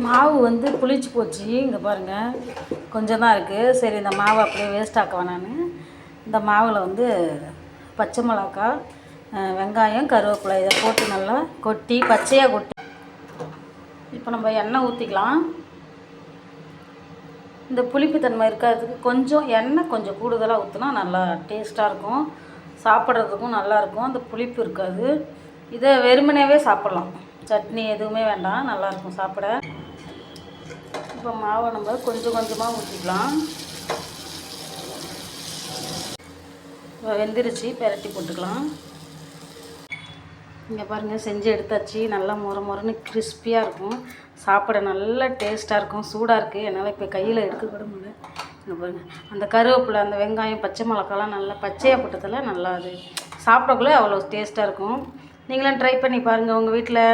மாவு வந்து புளிச்சு போச்சு. இங்கே பாருங்கள், கொஞ்சம் தான் இருக்குது. சரி, இந்த மாவை அப்படியே வேஸ்ட் ஆக்க வேணான்னு இந்த மாவில் வந்து பச்சை மிளகாய், வெங்காயம், கருவேப்பிலை இதை போட்டு நல்லா கொட்டி பச்சையாக கொட்டி இப்போ நம்ம எண்ணெய் ஊற்றிக்கலாம். இந்த புளிப்புத்தன்மை இருக்கிறதுக்கு கொஞ்சம் எண்ணெய் கொஞ்சம் கூடுதலாக ஊற்றினா நல்லா டேஸ்ட்டாக இருக்கும், சாப்பிட்றதுக்கும் நல்லாயிருக்கும். அந்த புளிப்பு இருக்காது. இதை வெறுமனேவே சாப்பிட்லாம், சட்னி எதுவுமே வேண்டாம், நல்லாயிருக்கும் சாப்பிட. இப்போ மாவை நம்ம கொஞ்சம் கொஞ்சமாக ஊற்றிக்கலாம். வெந்துருச்சு, பெரட்டி போட்டுக்கலாம். இங்கே பாருங்கள், செஞ்சு எடுத்தாச்சு. நல்லா முறன்னு கிறிஸ்பியாக இருக்கும், சாப்பிட நல்ல டேஸ்ட்டாக இருக்கும். சூடாக இருக்குது, என்னால் இப்போ கையில் எடுக்கக்கூட முடியல. இங்கே பாருங்கள், அந்த கருவேப்பிலை, அந்த வெங்காயம், பச்சை மிளகாலாம் நல்லா பச்சையாக போட்டதில் நல்லா அது சாப்பிடக்குள்ளே அவ்வளோ டேஸ்ட்டாக இருக்கும். நீங்களும் ட்ரை பண்ணி பாருங்கள் உங்கள் வீட்டில்.